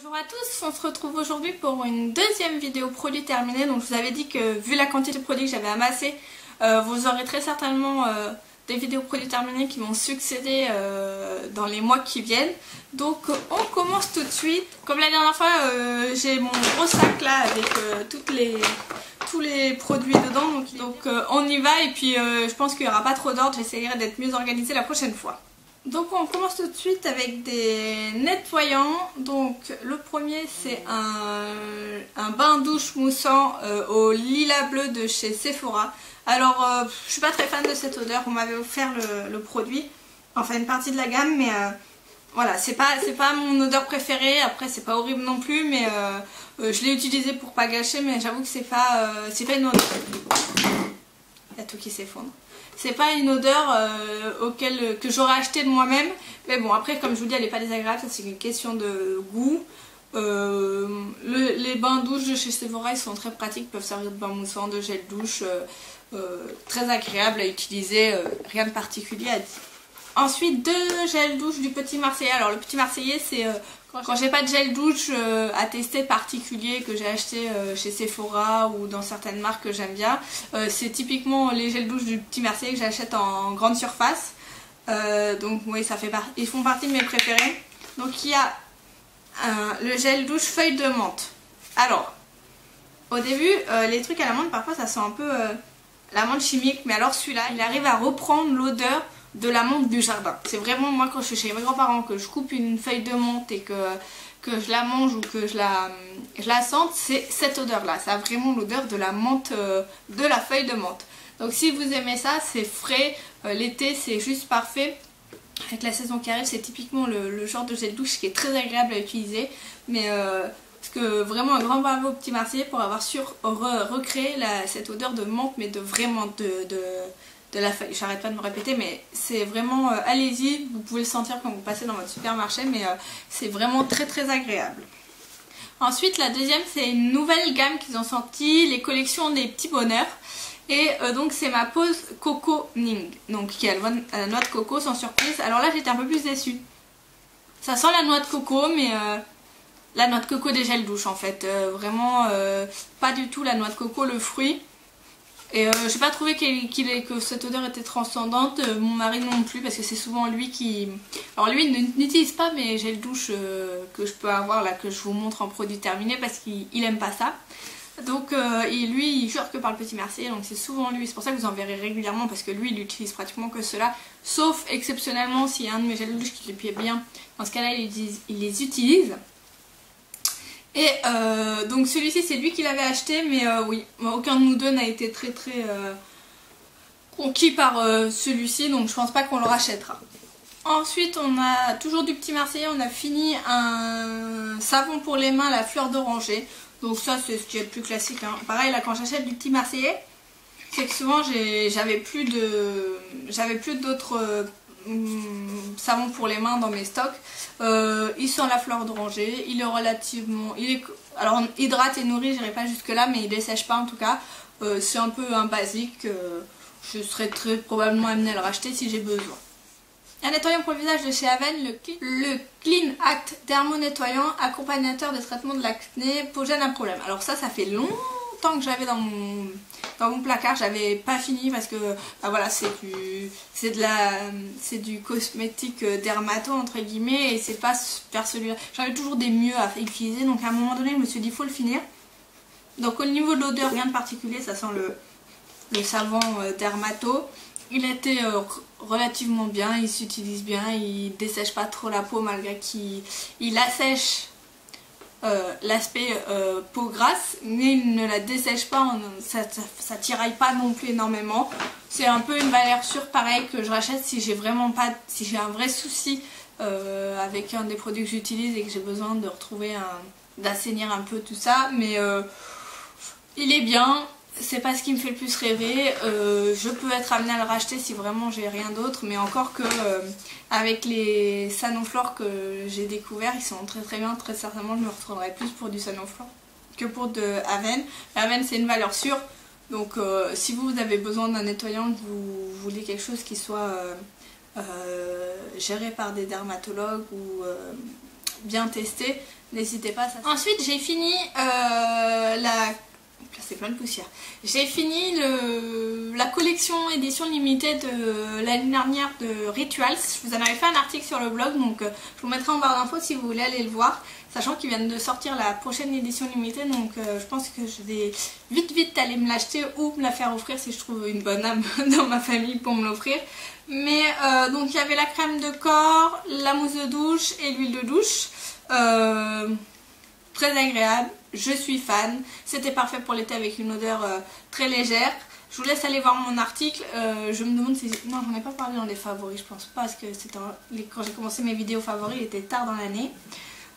Bonjour à tous, on se retrouve aujourd'hui pour une deuxième vidéo produit terminée. Donc je vous avais dit que vu la quantité de produits que j'avais amassé, vous aurez très certainement des vidéos produits terminés qui vont succéder dans les mois qui viennent. Donc on commence tout de suite. Comme la dernière fois, j'ai mon gros sac là avec tous les produits dedans. Donc on y va et puis je pense qu'il n'y aura pas trop d'ordre. J'essaierai d'être mieux organisée la prochaine fois. Donc on commence tout de suite avec des nettoyants. Donc le premier c'est un bain douche moussant au lilas bleu de chez Sephora. Alors je suis pas très fan de cette odeur, on m'avait offert le produit, enfin une partie de la gamme, mais voilà, c'est pas mon odeur préférée. Après c'est pas horrible non plus, mais je l'ai utilisé pour pas gâcher, mais j'avoue que c'est pas une odeur. Il y a tout qui s'effondre. C'est pas une odeur que j'aurais acheté de moi-même. Mais bon, après, comme je vous dis, elle n'est pas désagréable. Ça, c'est une question de goût. Les bains douche de chez Sephora, ils sont très pratiques. Ils peuvent servir de bain moussant, de gel douche. Très agréable à utiliser. Rien de particulier à dire. Ensuite, deux gels douche du Petit Marseillais. Alors, le Petit Marseillais, c'est quand j'ai pas de gel douche à tester particulier que j'ai acheté chez Sephora ou dans certaines marques que j'aime bien, c'est typiquement les gels douche du Petit Marseillais que j'achète en grande surface. Donc oui, ils font partie de mes préférés. Donc il y a le gel douche feuille de menthe. Alors, au début, les trucs à la menthe, parfois ça sent un peu la menthe chimique, mais alors celui-là, il arrive à reprendre l'odeur de la menthe du jardin. C'est vraiment, moi quand je suis chez mes grands-parents, que je coupe une feuille de menthe et que je la mange ou que je la sente, c'est cette odeur là. Ça a vraiment l'odeur de la menthe, de la feuille de menthe. Donc si vous aimez ça, c'est frais, l'été c'est juste parfait. Avec la saison qui arrive, c'est typiquement le genre de gel douche qui est très agréable à utiliser. Mais parce que vraiment un grand bravo au Petit Marseillais pour avoir su recréer cette odeur de menthe, mais de vraiment de la feuille. J'arrête pas de me répéter, mais c'est vraiment, allez-y, vous pouvez le sentir quand vous passez dans votre supermarché, mais c'est vraiment très très agréable. Ensuite, la deuxième, c'est une nouvelle gamme qu'ils ont sorti, les collections des petits bonheurs. Et donc c'est ma pause Coco Ning, donc qui a la noix de coco sans surprise. Alors là j'étais un peu plus déçue. Ça sent la noix de coco, mais la noix de coco des gels douche en fait. Vraiment pas du tout la noix de coco, le fruit. Et j'ai pas trouvé que cette odeur était transcendante. Mon mari non plus, parce que c'est souvent lui qui... Alors lui n'utilise pas mes gels douche que je peux avoir là, que je vous montre en produit terminé, parce qu'il aime pas ça. Donc lui il jure que par le Petit Marseillais, donc c'est souvent lui, c'est pour ça que vous en verrez régulièrement, parce que lui il utilise pratiquement que cela, sauf exceptionnellement s'il y a un de mes gels douche qui lui plaît bien, dans ce cas là il les utilise. Et donc celui-ci c'est lui qui l'avait acheté, mais oui, aucun de nous deux n'a été très conquis par celui-ci, donc je pense pas qu'on le rachètera. Ensuite on a toujours du Petit Marseillais, on a fini un savon pour les mains, la fleur d'oranger. Donc ça c'est ce qui est le plus classique, hein. Pareil là quand j'achète du Petit Marseillais, c'est que souvent j'avais plus d'autres savons pour les mains dans mes stocks. Il sent la fleur d'oranger, il est relativement... alors hydrate et nourrit, j'irai pas jusque là, mais il dessèche pas en tout cas. C'est un peu un basique, je serais très probablement amenée à le racheter si j'ai besoin. Un nettoyant pour le visage de chez Aven, le Clean Act Dermo Nettoyant, accompagnateur de traitement de l'acné, peau gêne à problème. Alors ça fait longtemps que j'avais dans mon placard, j'avais pas fini parce que bah voilà, c'est du cosmétique dermato entre guillemets, et c'est pas super celui-là. J'avais toujours des mieux à utiliser, donc à un moment donné je me suis dit il faut le finir. Donc au niveau de l'odeur, rien de particulier, ça sent le savon dermato. Il était relativement bien, il s'utilise bien, il dessèche pas trop la peau malgré qu'il assèche l'aspect peau grasse, mais il ne la dessèche pas, ça tiraille pas non plus énormément. C'est un peu une valeur sûre pareil que je rachète si j'ai un vrai souci avec un des produits que j'utilise et que j'ai besoin de retrouver d'assainir un peu tout ça, mais il est bien. C'est pas ce qui me fait le plus rêver. Je peux être amenée à le racheter si vraiment j'ai rien d'autre, mais encore que avec les Sanoflore que j'ai découvert, ils sont très bien. Très certainement je me retrouverai plus pour du Sanoflore que pour de Aven. Aven c'est une valeur sûre, donc si vous avez besoin d'un nettoyant, que vous voulez quelque chose qui soit géré par des dermatologues ou bien testé, n'hésitez pas. Ensuite j'ai fini c'est plein de poussière. J'ai fini la collection édition limitée de l'année dernière de Rituals. Je vous en avais fait un article sur le blog, donc je vous mettrai en barre d'infos si vous voulez aller le voir. Sachant qu'ils viennent de sortir la prochaine édition limitée, donc je pense que je vais vite aller me l'acheter ou me la faire offrir si je trouve une bonne âme dans ma famille pour me l'offrir. Mais donc il y avait la crème de corps, la mousse de douche et l'huile de douche. Très agréable, je suis fan. C'était parfait pour l'été avec une odeur très légère. Je vous laisse aller voir mon article. Je me demande si... Non, j'en ai pas parlé dans les favoris, je pense pas, parce que c'était quand j'ai commencé mes vidéos favoris, il était tard dans l'année.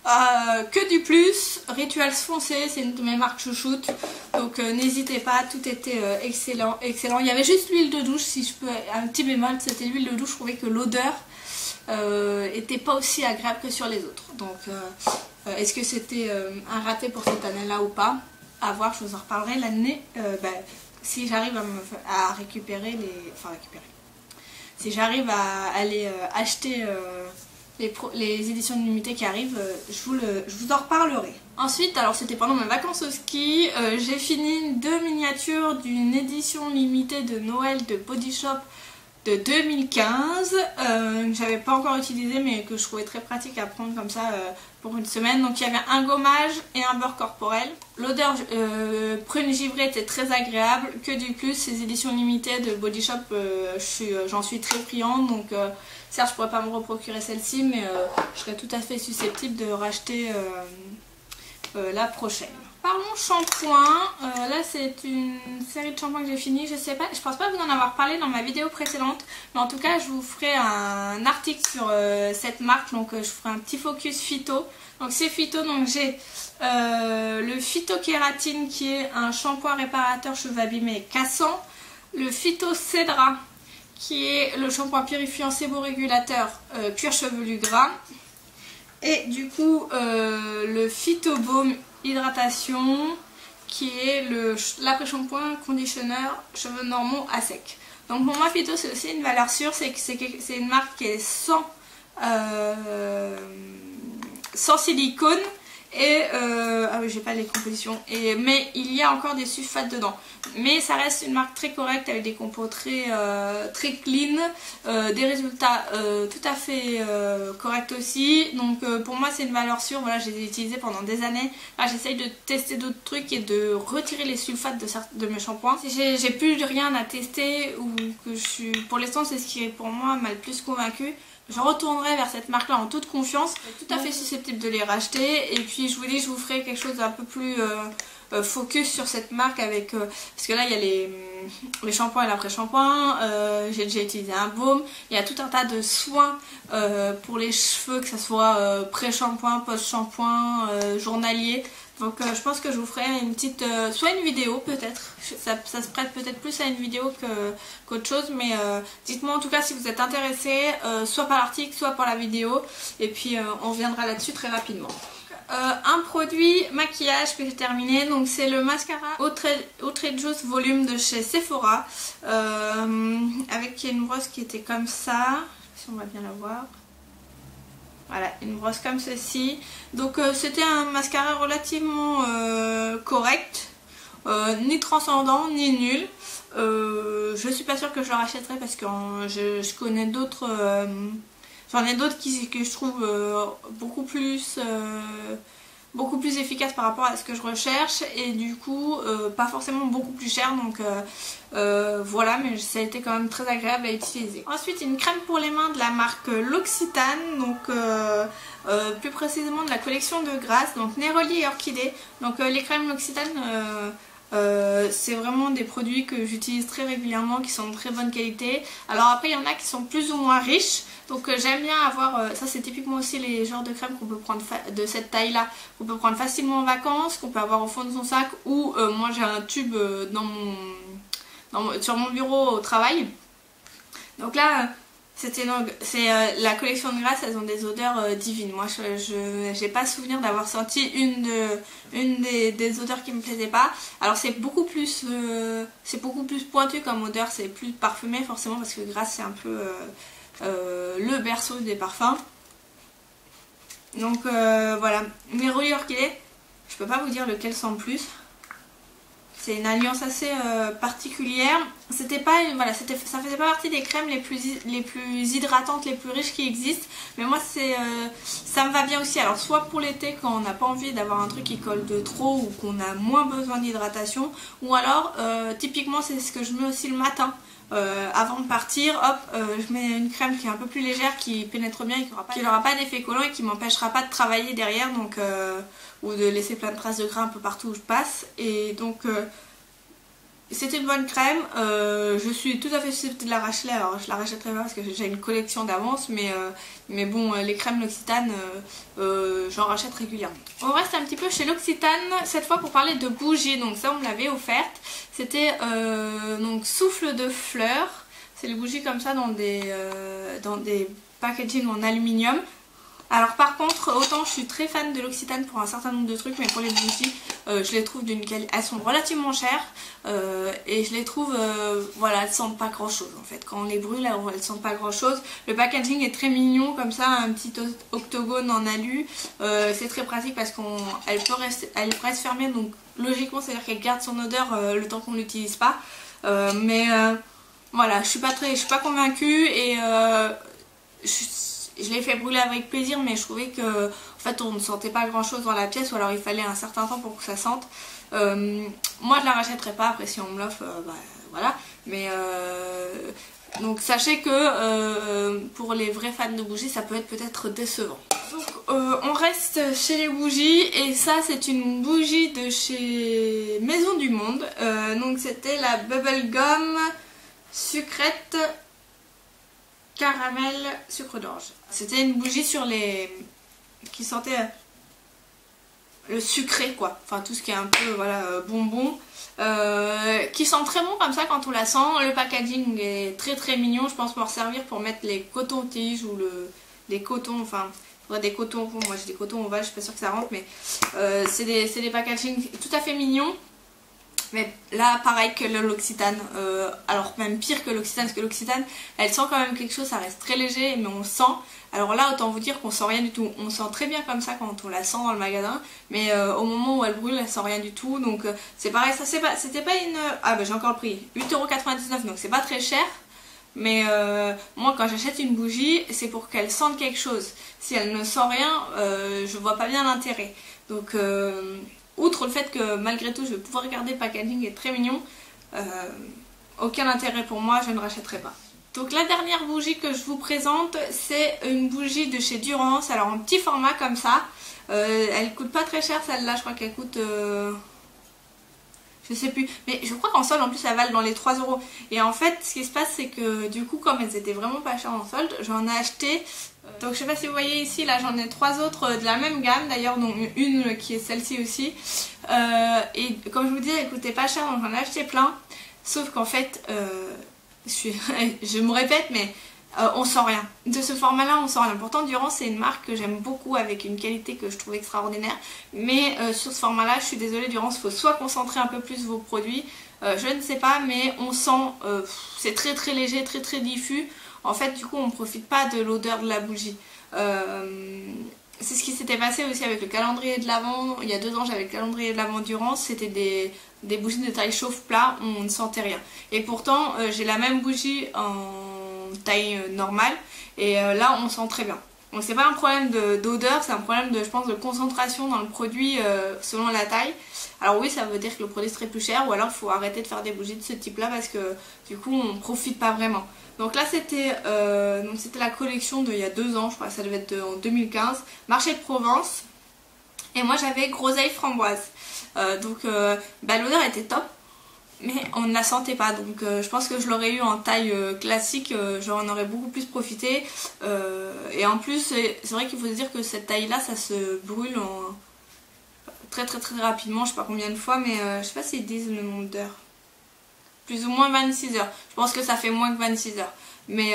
Que du plus, Rituals foncé, c'est une de mes marques chouchoutes, donc n'hésitez pas, tout était excellent. Il y avait juste l'huile de douche, si je peux, un petit bémol, c'était l'huile de douche, je trouvais que l'odeur était pas aussi agréable que sur les autres. Donc est-ce que c'était un raté pour cette année-là ou pas? À voir, je vous en reparlerai l'année, si j'arrive à récupérer les... Enfin récupérer. Si j'arrive à aller acheter... les éditions limitées qui arrivent, je vous en reparlerai. Ensuite, alors c'était pendant mes vacances au ski, j'ai fini 2 miniatures d'une édition limitée de Noël de Body Shop de 2015, que j'avais pas encore utilisé mais que je trouvais très pratique à prendre comme ça pour une semaine. Donc il y avait un gommage et un beurre corporel. L'odeur prune givrée était très agréable. Que du plus, ces éditions limitées de Body Shop, j'en suis très friande. Donc certes je pourrais pas me reprocurer celle-ci, mais je serais tout à fait susceptible de racheter la prochaine. Parlons shampoing, là c'est une série de shampoings que j'ai fini, je sais pas, je pense pas vous en avoir parlé dans ma vidéo précédente, mais en tout cas je vous ferai un article sur cette marque, donc je ferai un petit focus phyto. Donc c'est phyto, donc j'ai le Phytokératine qui est un shampoing réparateur cheveux abîmés et cassants, le Phyto Cédra qui est le shampoing purifiant séborégulateur cuir chevelu gras, et du coup le Phyto Baume hydratation qui est l'après-shampoing conditionneur cheveux normaux à sec. Donc pour moi Phyto c'est aussi une valeur sûre, c'est une marque qui est sans silicone et ah oui j'ai pas les compositions, mais il y a encore des sulfates dedans, mais ça reste une marque très correcte avec des compos très clean, des résultats tout à fait corrects aussi. Donc pour moi c'est une valeur sûre. Voilà, je les ai utilisés pendant des années. Là j'essaye de tester d'autres trucs et de retirer les sulfates de mes shampoings. Si j'ai plus rien à tester ou que pour l'instant c'est ce qui pour moi m'a le plus convaincu, je retournerai vers cette marque là en toute confiance. Je suis tout à fait susceptible de les racheter, et puis je vous dis, je vous ferai quelque chose d'un peu plus focus sur cette marque avec parce que là il y a les shampoings et l'après-shampoing, j'ai déjà utilisé un baume, il y a tout un tas de soins pour les cheveux, que ce soit pré-shampoing, post-shampoing, journalier. Donc je pense que je vous ferai une petite, soit une vidéo peut-être, ça se prête peut-être plus à une vidéo qu'autre chose, mais dites-moi en tout cas si vous êtes intéressé, soit par l'article, soit par la vidéo, et puis on reviendra là-dessus très rapidement. Un produit maquillage que j'ai terminé, donc c'est le mascara Outrageous Volume de chez Sephora, avec une brosse qui était comme ça, si on va bien la voir. Voilà, une brosse comme ceci. Donc c'était un mascara relativement correct, ni transcendant ni nul. Je suis pas sûre que je le rachèterai parce que je connais d'autres, j'en ai d'autres que je trouve beaucoup plus efficaces par rapport à ce que je recherche, et du coup pas forcément beaucoup plus cher. Donc voilà, mais ça a été quand même très agréable à utiliser. Ensuite une crème pour les mains de la marque L'Occitane, donc plus précisément de la collection de Grasse, donc Neroli et Orchidée. Donc les crèmes L'Occitane, c'est vraiment des produits que j'utilise très régulièrement, qui sont de très bonne qualité. Alors après il y en a qui sont plus ou moins riches, donc j'aime bien avoir, ça c'est typiquement aussi les genres de crèmes qu'on peut prendre de cette taille là, qu'on peut prendre facilement en vacances, qu'on peut avoir au fond de son sac, ou moi j'ai un tube sur mon bureau au travail. Donc là c'est la collection de Grasse, elles ont des odeurs divines. Moi je n'ai pas souvenir d'avoir senti une des odeurs qui me plaisait pas. Alors c'est beaucoup plus pointu comme odeur, c'est plus parfumé forcément, parce que Grasse c'est un peu le berceau des parfums. Donc voilà, mes reliures orchidées, je peux pas vous dire lequel sent le plus. C'est une alliance assez particulière. C'était pas, voilà, ça faisait pas partie des crèmes les plus hydratantes, les plus riches qui existent. Mais moi, ça me va bien aussi. Alors, soit pour l'été, quand on n'a pas envie d'avoir un truc qui colle de trop ou qu'on a moins besoin d'hydratation. Ou alors, typiquement, c'est ce que je mets aussi le matin. Avant de partir, hop, je mets une crème qui est un peu plus légère, qui pénètre bien et qui n'aura pas d'effet collant et qui m'empêchera pas de travailler derrière, donc ou de laisser plein de traces de gras un peu partout où je passe. Et donc c'est une bonne crème. Je suis tout à fait susceptible de la racheter. Alors je la rachèterai pas parce que j'ai une collection d'avance, mais bon, les crèmes L'Occitane, j'en rachète régulièrement. On reste un petit peu chez L'Occitane cette fois pour parler de bougies. Donc ça, on me l'avait offerte. C'était donc souffle de fleurs. C'est les bougies comme ça dans des packaging en aluminium. Alors par contre, autant je suis très fan de L'Occitane pour un certain nombre de trucs, mais pour les bougies, je les trouve d'une qualité... Elles sont relativement chères et je les trouve, voilà, elles sentent pas grand chose en fait. Quand on les brûle, elles sentent pas grand chose. Le packaging est très mignon comme ça, un petit octogone en alu. C'est très pratique parce qu'elle reste fermée, donc logiquement c'est à dire qu'elle garde son odeur le temps qu'on l'utilise pas. Voilà, je suis pas convaincue et je l'ai fait brûler avec plaisir, mais je trouvais que en fait on ne sentait pas grand chose dans la pièce, ou alors il fallait un certain temps pour que ça sente. Moi je la rachèterai pas, après si on me l'offre, voilà. Mais donc sachez que pour les vrais fans de bougies, ça peut être peut-être décevant. Donc on reste chez les bougies, et ça c'est une bougie de chez Maison du Monde. Donc c'était la Bubblegum Sucrète Caramel Sucre d'orge. C'était une bougie qui sentait le sucré quoi, enfin tout ce qui est un peu voilà bonbon, qui sent très bon comme ça quand on la sent. Le packaging est très très mignon, je pense m'en servir pour mettre les cotons-tiges ou les cotons, enfin des cotons ronds. Moi j'ai des cotons ovales, je suis pas sûre que ça rentre, mais c'est des packaging tout à fait mignons. Mais là pareil que l'Occitane, alors même pire que l'Occitane, parce que l'Occitane elle sent quand même quelque chose, ça reste très léger mais on sent. Alors là autant vous dire qu'on sent rien du tout, on sent très bien comme ça quand on la sent dans le magasin, mais au moment où elle brûle elle sent rien du tout. Donc c'est pareil, ça c'était pas une... Ah bah j'ai encore le prix, 8,99 €, donc c'est pas très cher. Mais moi quand j'achète une bougie c'est pour qu'elle sente quelque chose. Si elle ne sent rien, je vois pas bien l'intérêt. Donc outre le fait que malgré tout je vais pouvoir regarder, le packaging est très mignon, aucun intérêt pour moi, je ne rachèterai pas. Donc la dernière bougie que je vous présente, c'est une bougie de chez Durance, alors en petit format comme ça. Elle coûte pas très cher celle-là, je crois qu'elle coûte... je sais plus, mais je crois qu'en solde en plus elle valent dans les 3 €. Et en fait ce qui se passe c'est que du coup comme elles étaient vraiment pas chères en solde, j'en ai acheté, donc je sais pas si vous voyez ici, là j'en ai 3 autres de la même gamme d'ailleurs, donc une qui est celle-ci aussi. Et comme je vous dis elle coûtait pas cher, donc j'en ai acheté plein. Sauf qu'en fait, je me répète, mais on sent rien. De ce format-là, on sent rien. Pourtant, Durance, c'est une marque que j'aime beaucoup, avec une qualité que je trouve extraordinaire. Mais sur ce format-là, je suis désolée, Durance, il faut soit concentrer un peu plus vos produits. Je ne sais pas, mais on sent, c'est très très léger, très très diffus. En fait, du coup, on ne profite pas de l'odeur de la bougie. C'est ce qui s'était passé aussi avec le calendrier de l'Avent. Il y a 2 ans, j'avais le calendrier de l'Avent Durance. C'était des bougies de taille chauffe-plat, on ne sentait rien. Et pourtant, j'ai la même bougie en taille normale. Et là, on sent très bien. Donc c'est pas un problème d'odeur, c'est un problème de, je pense, de concentration dans le produit selon la taille. Alors oui, ça veut dire que le produit serait plus cher, ou alors il faut arrêter de faire des bougies de ce type-là parce que du coup, on profite pas vraiment. Donc là c'était la collection d'il y a 2 ans, je crois que ça devait être en 2015, Marché de Provence. Et moi j'avais groseille framboise. L'odeur était top, mais on ne la sentait pas. Donc je pense que je l'aurais eu en taille classique, j'en aurais beaucoup plus profité. Et en plus c'est vrai qu'il faut se dire que cette taille là ça se brûle très très très rapidement, je sais pas combien de fois, mais je sais pas s'ils disent le nombre d'heures. Plus ou moins 26 heures. Je pense que ça fait moins que 26 heures. Mais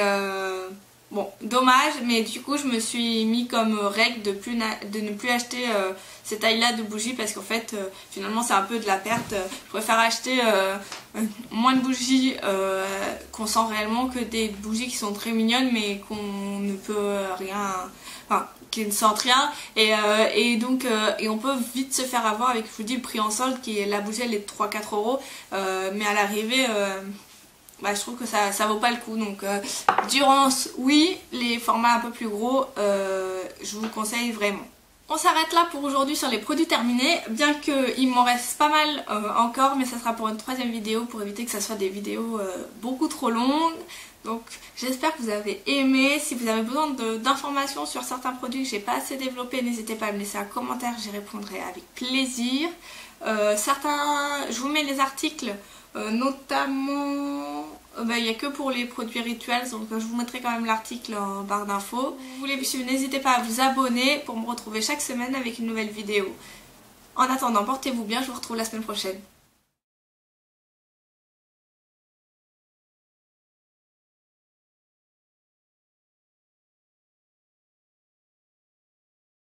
bon, dommage. Mais du coup, je me suis mis comme règle de ne plus acheter ces tailles-là de bougies. Parce qu'en fait, finalement, c'est un peu de la perte. Je préfère acheter moins de bougies qu'on sent réellement que des bougies qui sont très mignonnes mais qu'on ne peut rien... Enfin, qui ne sentent rien et on peut vite se faire avoir avec, je vous dis, le prix en solde qui est la bougie, elle est de 3-4 euros, mais à l'arrivée bah, je trouve que ça vaut pas le coup. Donc Durance, oui, les formats un peu plus gros, je vous le conseille vraiment. On s'arrête là pour aujourd'hui sur les produits terminés, bien qu'il m'en reste pas mal encore, mais ça sera pour une troisième vidéo pour éviter que ça soit des vidéos beaucoup trop longues. Donc j'espère que vous avez aimé. Si vous avez besoin d'informations sur certains produits que j'ai pas assez développés, n'hésitez pas à me laisser un commentaire, j'y répondrai avec plaisir. Je vous mets les articles, notamment... il n'y a que pour les produits rituels, donc je vous mettrai quand même l'article en barre d'infos. Si vous voulez me suivre, n'hésitez pas à vous abonner pour me retrouver chaque semaine avec une nouvelle vidéo. En attendant, portez-vous bien, je vous retrouve la semaine prochaine.